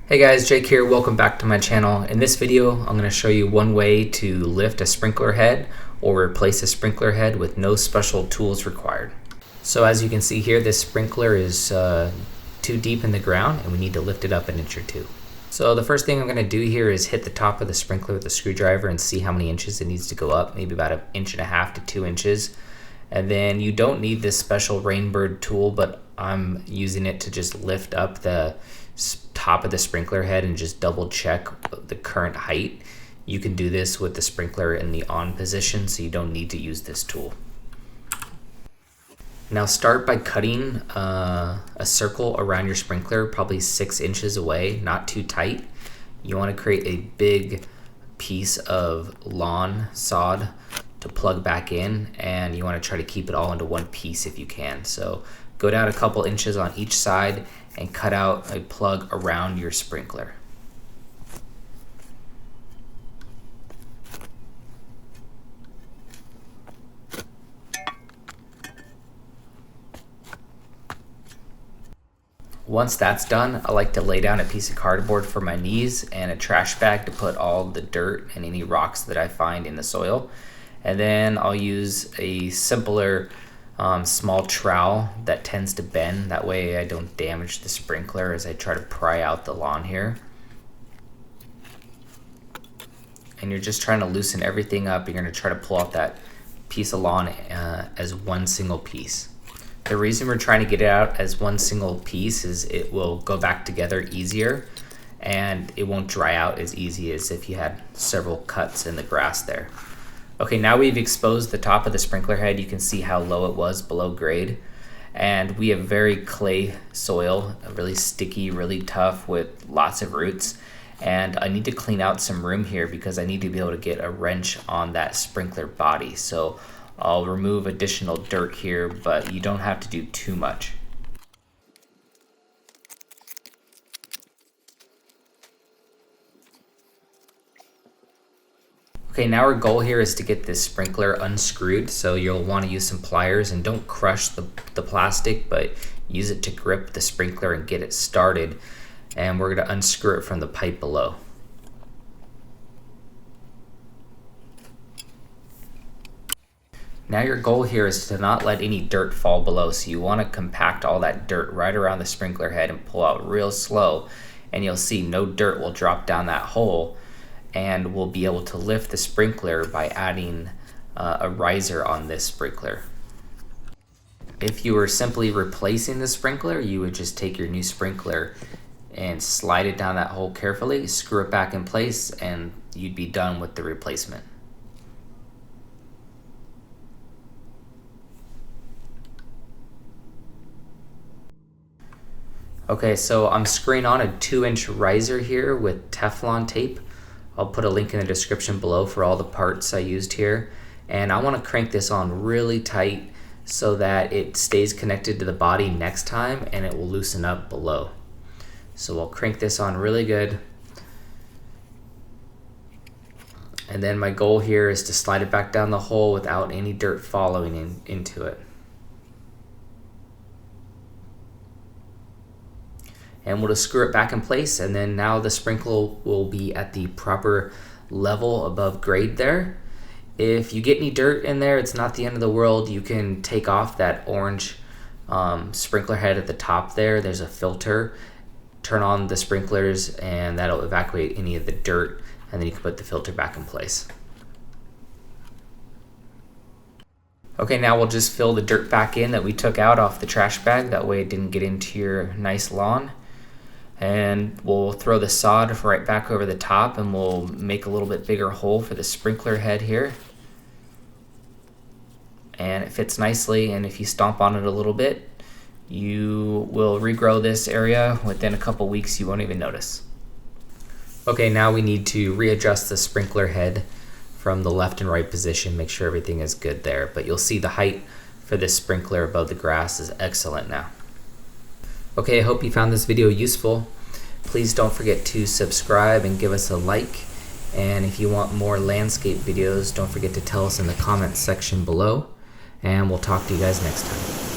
Hey guys, Jake here. Welcome back to my channel. In this video, I'm going to show you one way to lift a sprinkler head or replace a sprinkler head with no special tools required. So as you can see here, this sprinkler is too deep in the ground and we need to lift it up an inch or two. So the first thing I'm going to do here is hit the top of the sprinkler with a screwdriver and see how many inches it needs to go up, maybe about 1.5 inches to 2 inches. And then you don't need this special Rainbird tool, but I'm using it to just lift up the top of the sprinkler head and just double check the current height. You can do this with the sprinkler in the on position, so you don't need to use this tool. Now start by cutting a circle around your sprinkler, probably 6 inches away, not too tight. You want to create a big piece of lawn sod to plug back in, and you want to try to keep it all into one piece if you can. So go down a couple inches on each side and cut out a plug around your sprinkler. Once that's done, I like to lay down a piece of cardboard for my knees and a trash bag to put all the dirt and any rocks that I find in the soil. And then I'll use a simpler small trowel that tends to bend. That way I don't damage the sprinkler as I try to pry out the lawn here. And you're just trying to loosen everything up. You're going to try to pull out that piece of lawn as one single piece. The reason we're trying to get it out as one single piece is it will go back together easier and it won't dry out as easy as if you had several cuts in the grass there. Okay, now we've exposed the top of the sprinkler head. You can see how low it was below grade. And we have very clay soil, really sticky, really tough with lots of roots. And I need to clean out some room here because I need to be able to get a wrench on that sprinkler body. So I'll remove additional dirt here, but you don't have to do too much. Okay, now our goal here is to get this sprinkler unscrewed, so you'll want to use some pliers and don't crush the plastic, but use it to grip the sprinkler and get it started. And we're going to unscrew it from the pipe below. Now your goal here is to not let any dirt fall below, so you want to compact all that dirt right around the sprinkler head and pull out real slow, and you'll see no dirt will drop down that hole. And we'll be able to lift the sprinkler by adding a riser on this sprinkler. If you were simply replacing the sprinkler, you would just take your new sprinkler and slide it down that hole carefully, screw it back in place, and you'd be done with the replacement. Okay, so I'm screwing on a 2-inch riser here with Teflon tape. I'll put a link in the description below for all the parts I used here. And I want to crank this on really tight so that it stays connected to the body next time and it will loosen up below. So we'll crank this on really good. And then my goal here is to slide it back down the hole without any dirt following into it. And we'll just screw it back in place, and then now the sprinkler will be at the proper level above grade there. If you get any dirt in there, it's not the end of the world. You can take off that orange sprinkler head at the top there. There's a filter. Turn on the sprinklers and that'll evacuate any of the dirt, and then you can put the filter back in place. Okay, now we'll just fill the dirt back in that we took out off the trash bag. That way it didn't get into your nice lawn. And we'll throw the sod right back over the top, and we'll make a little bit bigger hole for the sprinkler head here. And it fits nicely, and if you stomp on it a little bit, you will regrow this area. Within a couple weeks, you won't even notice. Okay, now we need to readjust the sprinkler head from the left and right position, make sure everything is good there. But you'll see the height for this sprinkler above the grass is excellent now. Okay, I hope you found this video useful. Please don't forget to subscribe and give us a like. And if you want more landscape videos, don't forget to tell us in the comments section below. And we'll talk to you guys next time.